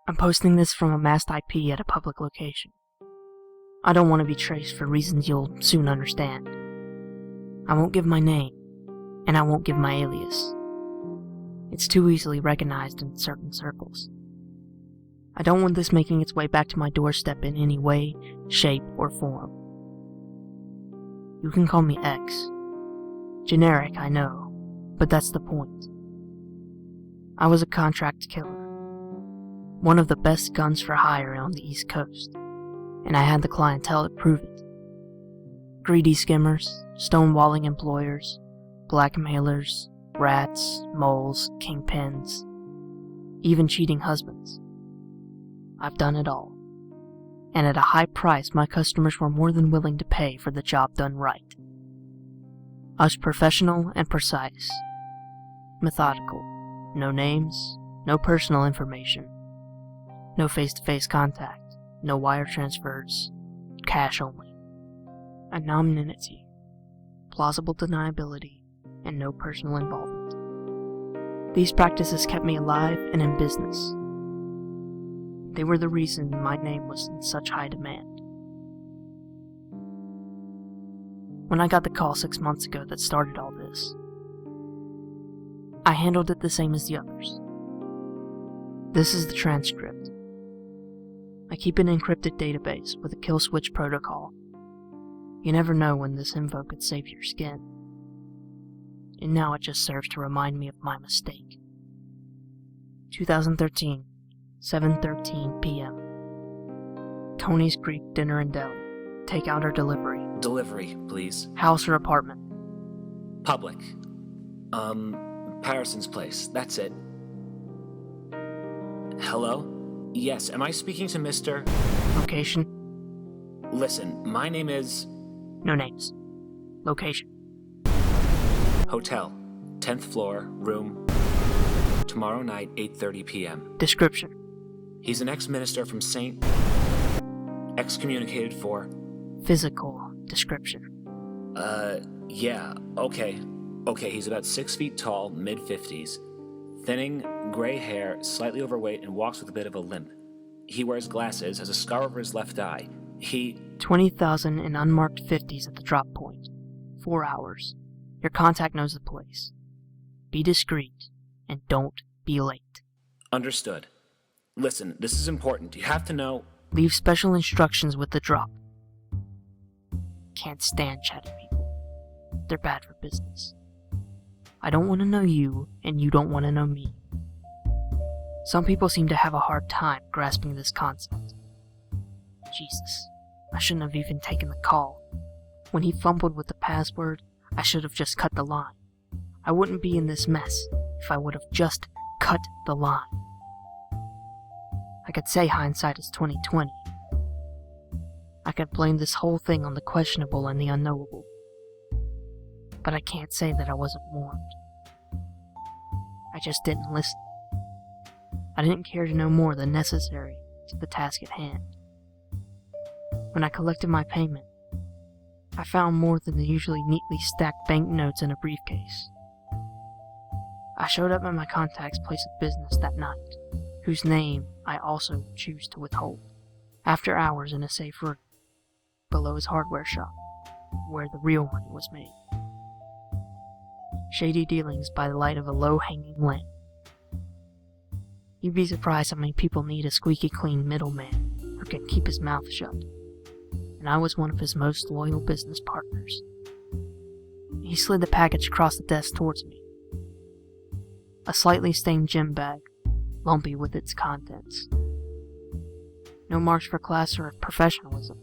I'm posting this from a masked IP at a public location. I don't want to be traced for reasons you'll soon understand. I won't give my name, and I won't give my alias. It's too easily recognized in certain circles. I don't want this making its way back to my doorstep in any way, shape, or form. You can call me X. Generic, I know, but that's the point. I was a contract killer. One of the best guns for hire on the East Coast, and I had the clientele to prove it. Greedy skimmers, stonewalling employers, blackmailers, rats, moles, kingpins, even cheating husbands. I've done it all. And at a high price my customers were more than willing to pay for the job done right. I was professional and precise. Methodical. No names, no personal information. No face-to-face contact, no wire transfers, cash only. Anonymity, plausible deniability, and no personal involvement. These practices kept me alive and in business. They were the reason my name was in such high demand. When I got the call 6 months ago that started all this, I handled it the same as the others. This is the transcript. I keep an encrypted database with a kill switch protocol. You never know when this info could save your skin. And now it just serves to remind me of my mistake. 2013, 7:13 p.m. Tony's Greek Dinner and Deli. Takeout or delivery? Delivery, please. House or apartment? Public. Patterson's place. That's it. Hello? Yes, am I speaking to Mr. Location? Listen, my name is... No names. Location? Hotel. 10th floor, room... Tomorrow night, 8:30 p.m. Description? He's an ex-minister from St. Excommunicated for... Physical description? Yeah, okay. Okay, he's about 6 feet tall, mid-50s. Thinning, gray hair, slightly overweight, and walks with a bit of a limp. He wears glasses, has a scar over his left eye. 20,000 in unmarked 50s at the drop point. 4 hours. Your contact knows the place. Be discreet, and don't be late. Understood. Listen, this is important. You have to know... Leave special instructions with the drop. Can't stand chatty people. They're bad for business. I don't want to know you, and you don't want to know me. Some people seem to have a hard time grasping this concept. Jesus, I shouldn't have even taken the call. When he fumbled with the password, I should have just cut the line. I wouldn't be in this mess if I would have just cut the line. I could say hindsight is 20/20. I could blame this whole thing on the questionable and the unknowable. But I can't say that I wasn't warned. I just didn't listen. I didn't care to know more than necessary to the task at hand. When I collected my payment, I found more than the usually neatly stacked banknotes in a briefcase. I showed up at my contact's place of business that night, whose name I also choose to withhold, after hours in a safe room, below his hardware shop, where the real money was made. Shady dealings by the light of a low-hanging lamp. You'd be surprised how many people need a squeaky clean middleman who can keep his mouth shut, and I was one of his most loyal business partners. He slid the package across the desk towards me. A slightly stained gym bag, lumpy with its contents. No marks for class or professionalism,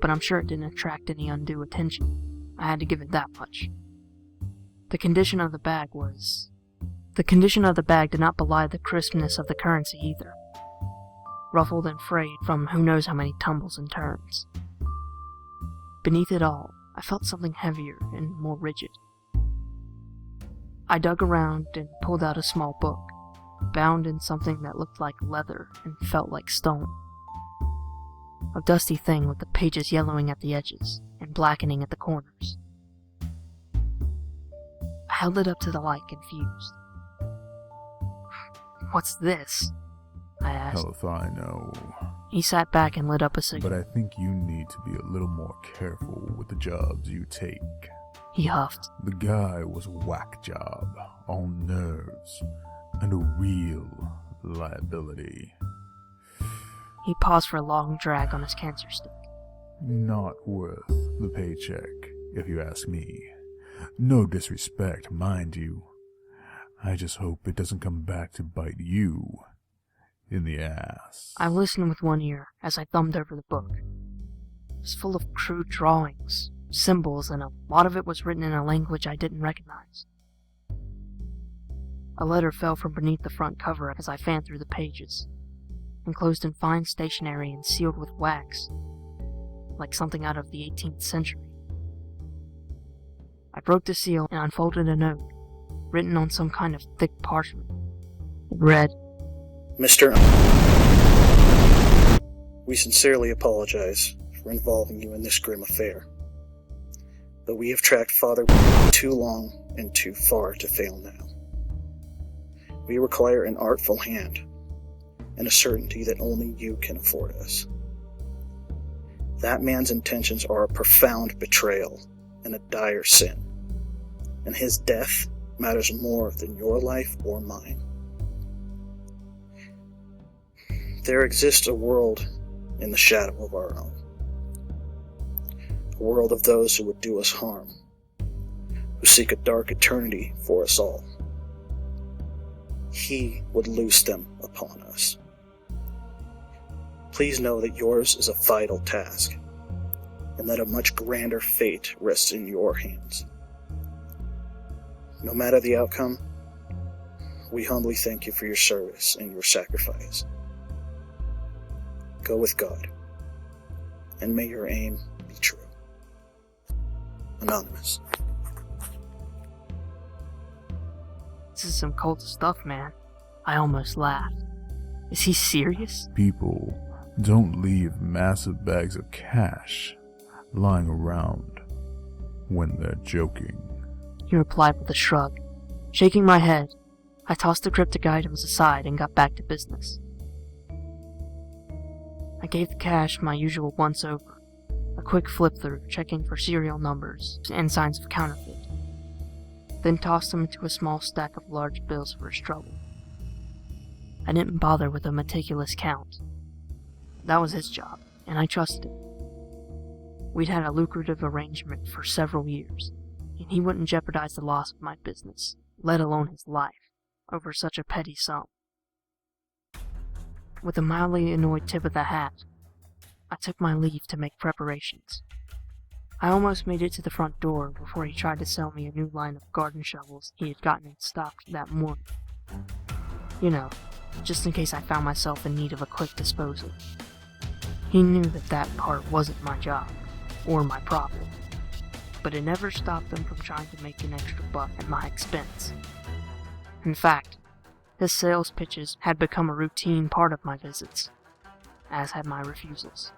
but I'm sure it didn't attract any undue attention. I had to give it that much. The condition of the bag did not belie the crispness of the currency either. Ruffled and frayed from who knows how many tumbles and turns. Beneath it all, I felt something heavier and more rigid. I dug around and pulled out a small book, bound in something that looked like leather and felt like stone. A dusty thing with the pages yellowing at the edges and blackening at the corners. I held it up to the light, confused. What's this? I asked. Hell if I know. He sat back and lit up a cigarette. But I think you need to be a little more careful with the jobs you take. He huffed. The guy was a whack job, all nerves, and a real liability. He paused for a long drag on his cancer stick. Not worth the paycheck, if you ask me. No disrespect, mind you. I just hope it doesn't come back to bite you in the ass. I listened with one ear as I thumbed over the book. It was full of crude drawings, symbols, and a lot of it was written in a language I didn't recognize. A letter fell from beneath the front cover as I fanned through the pages, enclosed in fine stationery and sealed with wax, like something out of the 18th century. I broke the seal and unfolded a note, written on some kind of thick parchment. It read, Mr. We sincerely apologize for involving you in this grim affair, but we have tracked Father too long and too far to fail now. We require an artful hand and a certainty that only you can afford us. That man's intentions are a profound betrayal and a dire sin, and his death matters more than your life or mine. There exists a world in the shadow of our own, a world of those who would do us harm, who seek a dark eternity for us all. He would loose them upon us. Please know that yours is a vital task, and that a much grander fate rests in your hands. No matter the outcome, we humbly thank you for your service and your sacrifice. Go with God, and may your aim be true. Anonymous. This is some cult stuff, man. I almost laughed. Is he serious? People don't leave massive bags of cash lying around when they're joking. He replied with a shrug. Shaking my head, I tossed the cryptic items aside and got back to business. I gave the cash my usual once-over, a quick flip-through checking for serial numbers and signs of counterfeit, then tossed them into a small stack of large bills for his trouble. I didn't bother with a meticulous count. That was his job, and I trusted him. We'd had a lucrative arrangement for several years, and he wouldn't jeopardize the loss of my business, let alone his life, over such a petty sum. With a mildly annoyed tip of the hat, I took my leave to make preparations. I almost made it to the front door before he tried to sell me a new line of garden shovels he had gotten in stock that morning. You know, just in case I found myself in need of a quick disposal. He knew that that part wasn't my job, or my profit, but it never stopped him from trying to make an extra buck at my expense. In fact, his sales pitches had become a routine part of my visits, as had my refusals.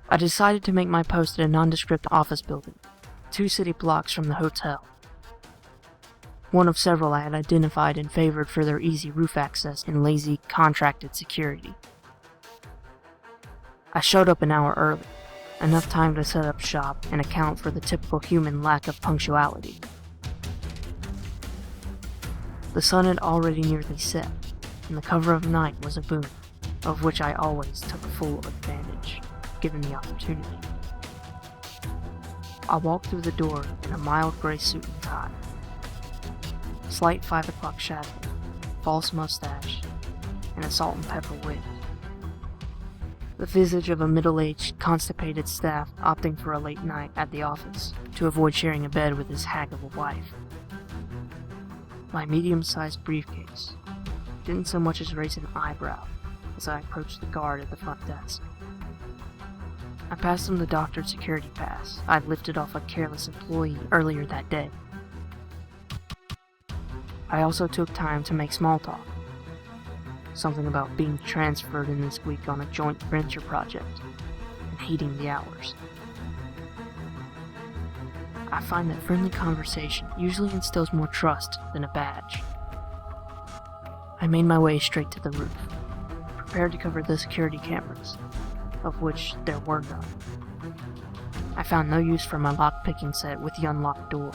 I decided to make my post at a nondescript office building, 2 city blocks from the hotel. One of several I had identified and favored for their easy roof access and lazy, contracted security. I showed up an hour early, enough time to set up shop and account for the typical human lack of punctuality. The sun had already nearly set, and the cover of night was a boon, of which I always took full advantage, given the opportunity. I walked through the door in a mild gray suit and tie. Slight 5 o'clock shadow, false mustache, and a salt and pepper wig. The visage of a middle-aged, constipated staff opting for a late night at the office to avoid sharing a bed with his hag of a wife. My medium-sized briefcase didn't so much as raise an eyebrow as I approached the guard at the front desk. I passed him the doctored security pass I'd lifted off a careless employee earlier that day. I also took time to make small talk. Something about being transferred in this week on a joint venture project and hating the hours. I find that friendly conversation usually instills more trust than a badge. I made my way straight to the roof, prepared to cover the security cameras, of which there were none. I found no use for my lock-picking set with the unlocked door,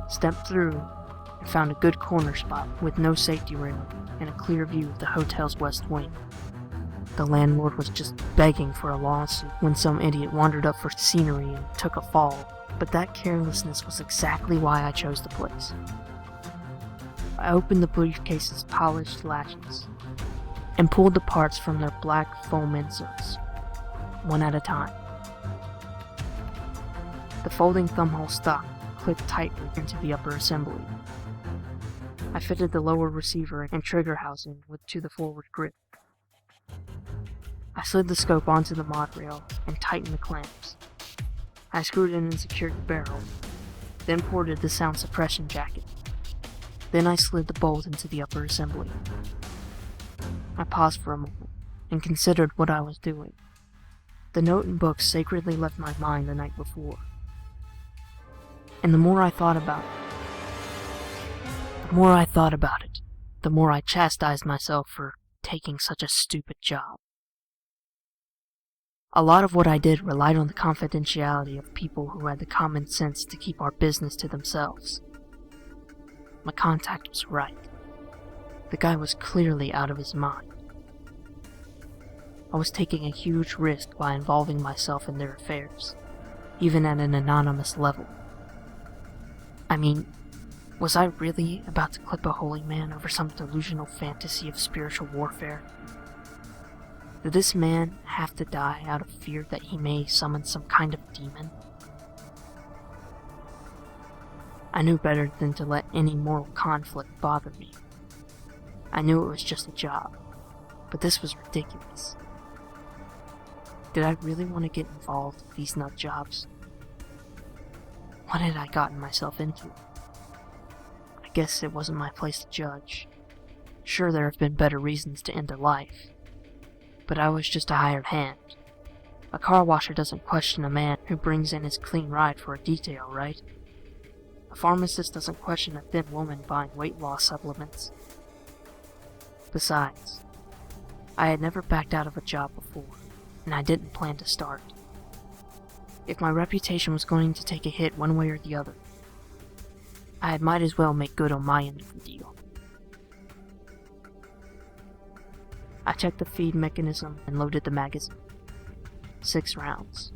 stepped through, and found a good corner spot with no safety railing and a clear view of the hotel's west wing. The landlord was just begging for a lawsuit when some idiot wandered up for scenery and took a fall, but that carelessness was exactly why I chose the place. I opened the briefcase's polished latches and pulled the parts from their black foam inserts, one at a time. The folding thumbhole stock clicked tightly into the upper assembly. I fitted the lower receiver and trigger housing to the forward grip. I slid the scope onto the mod rail and tightened the clamps. I screwed in and secured the barrel, then ported the sound suppression jacket. Then I slid the bolt into the upper assembly. I paused for a moment and considered what I was doing. The note and book sacredly left my mind the night before. And the more I thought about it, the more I chastised myself for taking such a stupid job. A lot of what I did relied on the confidentiality of people who had the common sense to keep our business to themselves. My contact was right. The guy was clearly out of his mind. I was taking a huge risk by involving myself in their affairs, even at an anonymous level. I mean, was I really about to clip a holy man over some delusional fantasy of spiritual warfare? Did this man have to die out of fear that he may summon some kind of demon? I knew better than to let any moral conflict bother me. I knew it was just a job, but this was ridiculous. Did I really want to get involved with these nut jobs? What had I gotten myself into? I guess it wasn't my place to judge. Sure, there have been better reasons to end a life, but I was just a hired hand. A car washer doesn't question a man who brings in his clean ride for a detail, right? A pharmacist doesn't question a thin woman buying weight loss supplements. Besides, I had never backed out of a job before, and I didn't plan to start. If my reputation was going to take a hit one way or the other, I might as well make good on my end of the deal. I checked the feed mechanism and loaded the magazine. 6 rounds,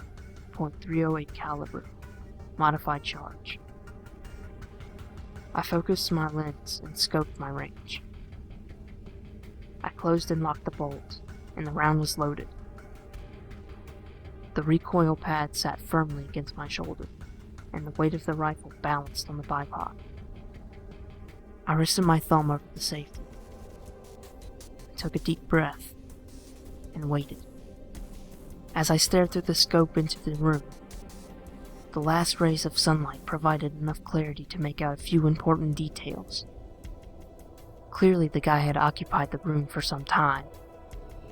.308 caliber, modified charge. I focused my lens and scoped my range. I closed and locked the bolt, and the round was loaded. The recoil pad sat firmly against my shoulder, and the weight of the rifle balanced on the bipod. I rested my thumb over the safety. I took a deep breath, and waited. As I stared through the scope into the room, the last rays of sunlight provided enough clarity to make out a few important details. Clearly the guy had occupied the room for some time,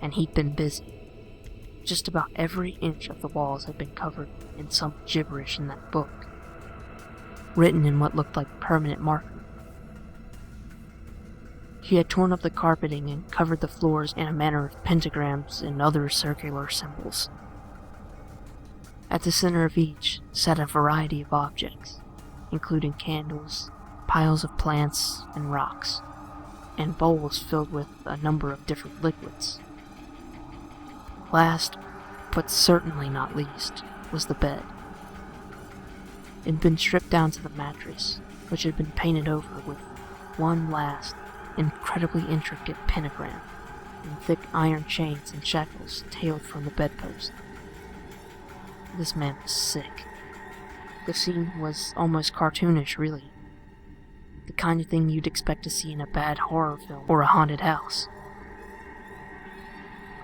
and he'd been busy. Just about every inch of the walls had been covered in some gibberish in that book, written in what looked like permanent marker. He had torn up the carpeting and covered the floors in a manner of pentagrams and other circular symbols. At the center of each sat a variety of objects, including candles, piles of plants and rocks, and bowls filled with a number of different liquids. Last, but certainly not least, was the bed. It had been stripped down to the mattress, which had been painted over with one last, incredibly intricate pentagram, and thick iron chains and shackles tailed from the bedpost. This man was sick. The scene was almost cartoonish, really. The kind of thing you'd expect to see in a bad horror film or a haunted house.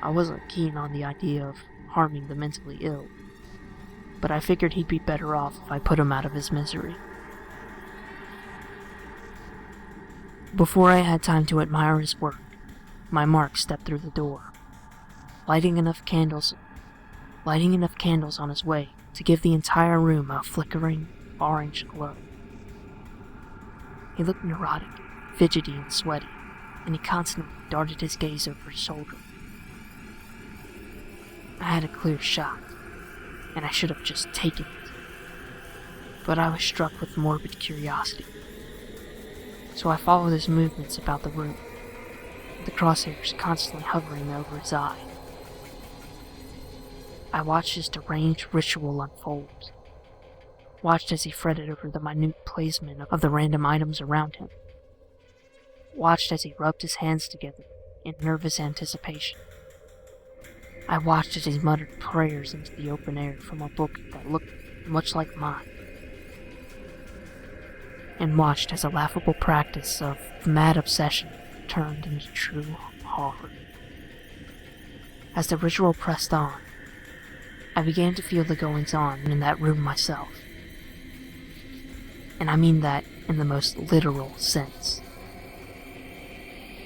I wasn't keen on the idea of harming the mentally ill, but I figured he'd be better off if I put him out of his misery. Before I had time to admire his work, my mark stepped through the door, lighting enough candles on his way to give the entire room a flickering orange glow. He looked neurotic, fidgety, and sweaty, and he constantly darted his gaze over his shoulder. I had a clear shot, and I should have just taken it. But I was struck with morbid curiosity. So I followed his movements about the room, the crosshairs constantly hovering over his eye. I watched his deranged ritual unfold, watched as he fretted over the minute placement of the random items around him, watched as he rubbed his hands together in nervous anticipation. I watched as he muttered prayers into the open air from a book that looked much like mine, and watched as a laughable practice of mad obsession turned into true horror. As the ritual pressed on, I began to feel the goings-on in that room myself. And I mean that in the most literal sense.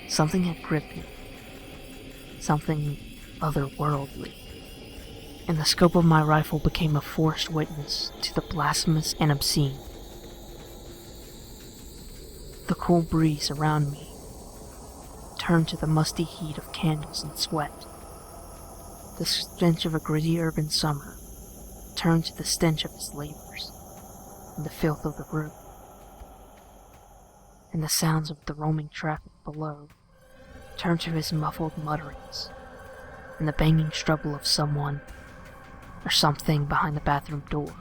Something had gripped me. Something otherworldly. And the scope of my rifle became a forced witness to the blasphemous and obscene. The cool breeze around me turned to the musty heat of candles and sweat. The stench of a gritty urban summer turned to the stench of his labors, and the filth of the room, and the sounds of the roaming traffic below turned to his muffled mutterings, and the banging struggle of someone or something behind the bathroom door.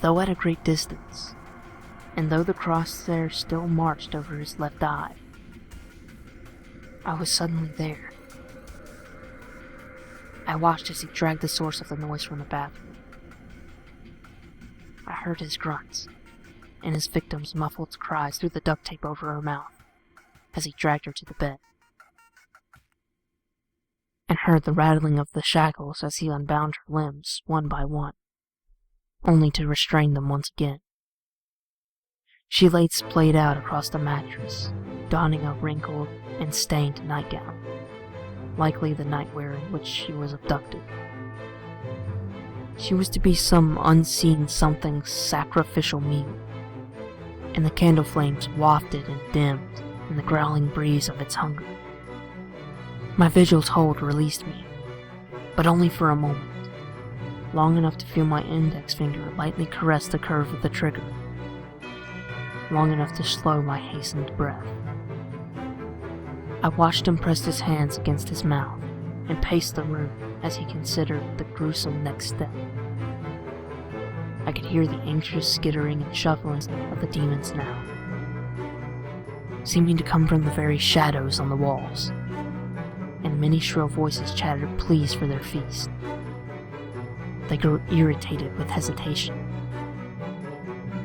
Though at a great distance, and though the crosshairs still marched over his left eye, I was suddenly there. I watched as he dragged the source of the noise from the bathroom. I heard his grunts, and his victim's muffled cries through the duct tape over her mouth as he dragged her to the bed, and heard the rattling of the shackles as he unbound her limbs one by one, only to restrain them once again. She lay splayed out across the mattress, donning a wrinkled and stained nightgown, likely the nightwear in which she was abducted. She was to be some unseen something's sacrificial meal, and the candle flames wafted and dimmed in the growling breeze of its hunger. My vigil's hold released me, but only for a moment, long enough to feel my index finger lightly caress the curve of the trigger, long enough to slow my hastened breath. I watched him press his hands against his mouth and pace the room as he considered the gruesome next step. I could hear the anxious skittering and shuffling of the demons now, seeming to come from the very shadows on the walls, and many shrill voices chattered pleas for their feast. They grew irritated with hesitation.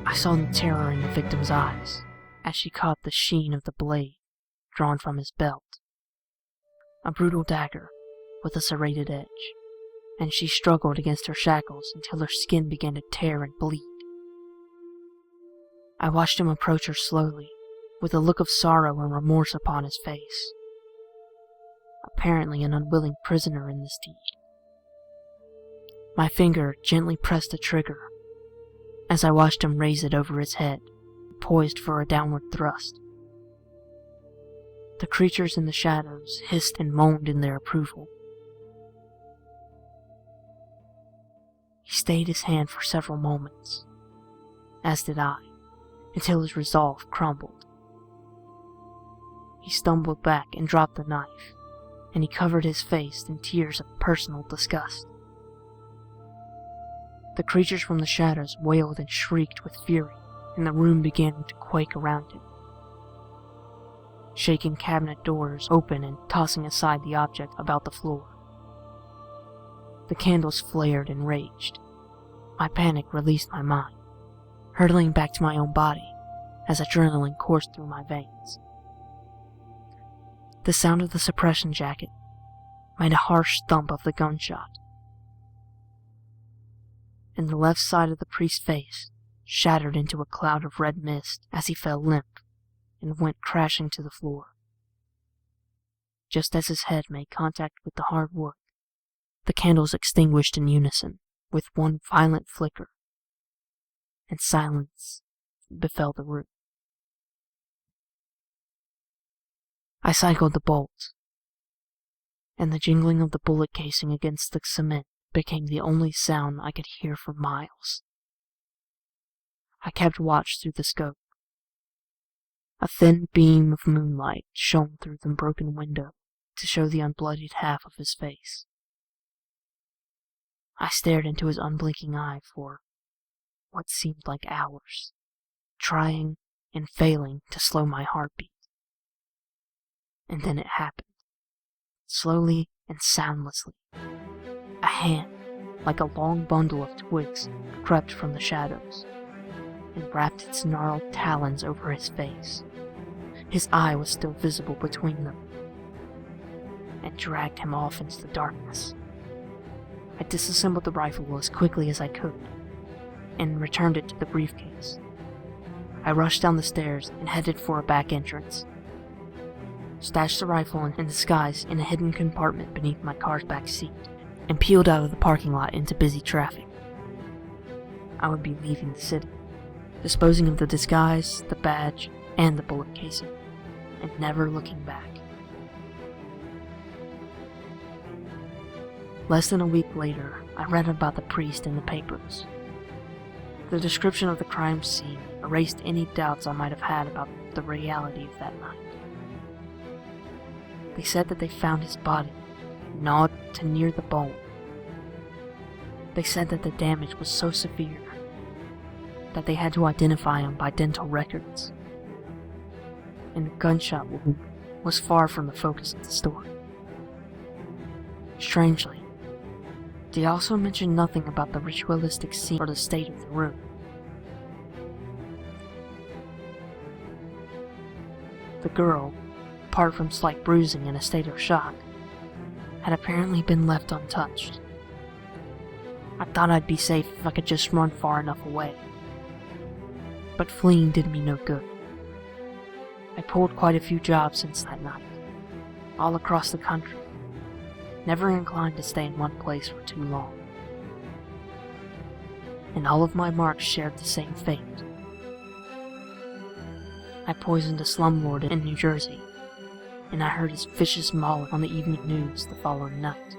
I saw the terror in the victim's eyes as she caught the sheen of the blade drawn from his belt, a brutal dagger with a serrated edge, and she struggled against her shackles until her skin began to tear and bleed. I watched him approach her slowly, with a look of sorrow and remorse upon his face, apparently an unwilling prisoner in this deed. My finger gently pressed the trigger as I watched him raise it over his head, poised for a downward thrust. The creatures in the shadows hissed and moaned in their approval. He stayed his hand for several moments, as did I, until his resolve crumbled. He stumbled back and dropped the knife, and he covered his face in tears of personal disgust. The creatures from the shadows wailed and shrieked with fury, and the room began to quake around him, shaking cabinet doors open and tossing aside the object about the floor. The candles flared and raged. My panic released my mind, hurtling back to my own body as adrenaline coursed through my veins. The sound of the suppression jacket made a harsh thump of the gunshot, and the left side of the priest's face shattered into a cloud of red mist as he fell limp and went crashing to the floor. Just as his head made contact with the hard wood, the candles extinguished in unison with one violent flicker, and silence befell the room. I cycled the bolt, and the jingling of the bullet casing against the cement became the only sound I could hear for miles. I kept watch through the scope. A thin beam of moonlight shone through the broken window to show the unbloodied half of his face. I stared into his unblinking eye for what seemed like hours, trying and failing to slow my heartbeat. And then it happened, slowly and soundlessly. A hand, like a long bundle of twigs, crept from the shadows and wrapped its gnarled talons over his face. His eye was still visible between them, and dragged him off into the darkness. I disassembled the rifle as quickly as I could, and returned it to the briefcase. I rushed down the stairs and headed for a back entrance. Stashed the rifle in disguise in a hidden compartment beneath my car's back seat, and peeled out of the parking lot into busy traffic. I would be leaving the city, disposing of the disguise, the badge, and the bullet casing, and never looking back. Less than a week later, I read about the priest in the papers. The description of the crime scene erased any doubts I might have had about the reality of that night. They said that they found his body, gnawed to near the bone. They said that the damage was so severe that they had to identify him by dental records. And the gunshot wound was far from the focus of the story. Strangely, they also mentioned nothing about the ritualistic scene or the state of the room. The girl, apart from slight bruising and a state of shock, had apparently been left untouched. I thought I'd be safe if I could just run far enough away. But fleeing did me no good. I pulled quite a few jobs since that night, all across the country, never inclined to stay in one place for too long. And all of my marks shared the same fate. I poisoned a slumlord in New Jersey, and I heard his vicious mauling on the evening news the following night.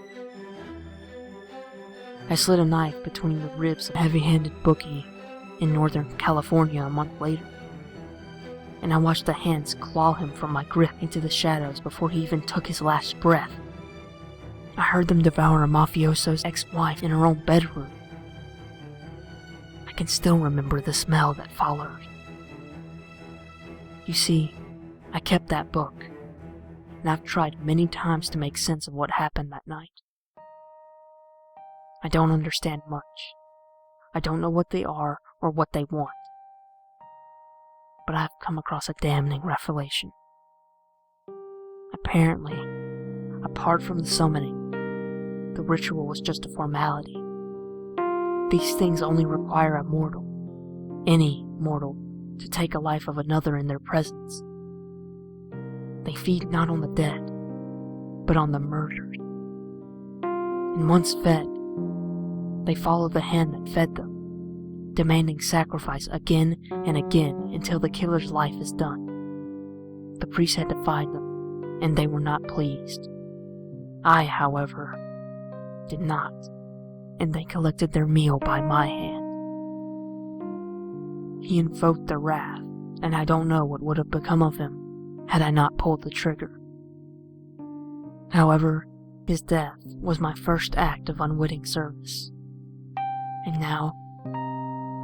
I slid a knife between the ribs of a heavy-handed bookie in Northern California a month later, and I watched the hands claw him from my grip into the shadows before he even took his last breath. I heard them devour a mafioso's ex-wife in her own bedroom. I can still remember the smell that followed. You see, I kept that book, and I've tried many times to make sense of what happened that night. I don't understand much. I don't know what they are or what they want. But I've come across a damning revelation. Apparently, apart from the summoning, the ritual was just a formality. These things only require a mortal, any mortal, to take a life of another in their presence. They feed not on the dead, but on the murdered. And once fed, they follow the hand that fed them, demanding sacrifice again and again until the killer's life is done. The priest had defied them, and they were not pleased. I, however, did not, and they collected their meal by my hand. He invoked their wrath, and I don't know what would have become of him had I not pulled the trigger. However, his death was my first act of unwitting service. And now,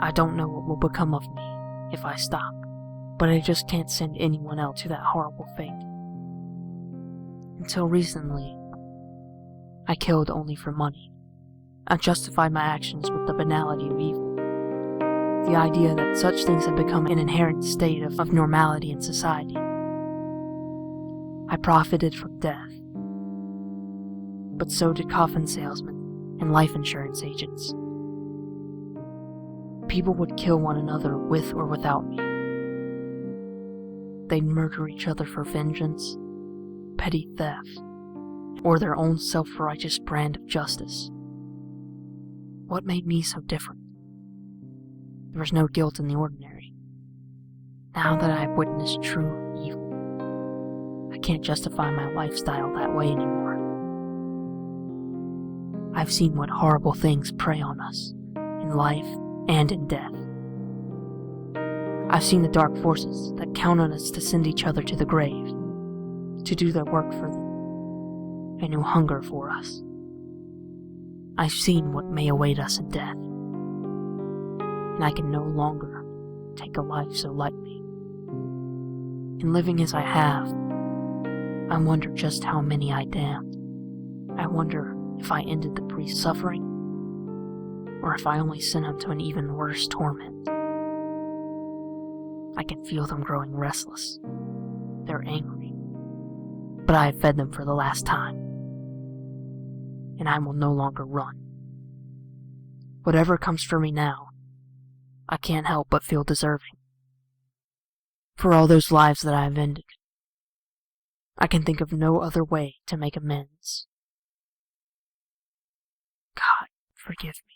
I don't know what will become of me if I stop, but I just can't send anyone else to that horrible fate. Until recently, I killed only for money. I justified my actions with the banality of evil. The idea that such things have become an inherent state of normality in society. I profited from death, but so did coffin salesmen and life insurance agents. People would kill one another with or without me. They'd murder each other for vengeance, petty theft, or their own self-righteous brand of justice. What made me so different? There was no guilt in the ordinary. Now that I have witnessed true evil, I can't justify my lifestyle that way anymore. I've seen what horrible things prey on us, in life and in death. I've seen the dark forces that count on us to send each other to the grave, to do their work for them, and who hunger for us. I've seen what may await us in death, and I can no longer take a life so lightly. In living as I have, I wonder just how many I damned. I wonder if I ended the priest's suffering, or if I only sent him to an even worse torment. I can feel them growing restless. They're angry, but I have fed them for the last time, and I will no longer run. Whatever comes for me now, I can't help but feel deserving. For all those lives that I have ended, I can think of no other way to make amends. God, forgive me.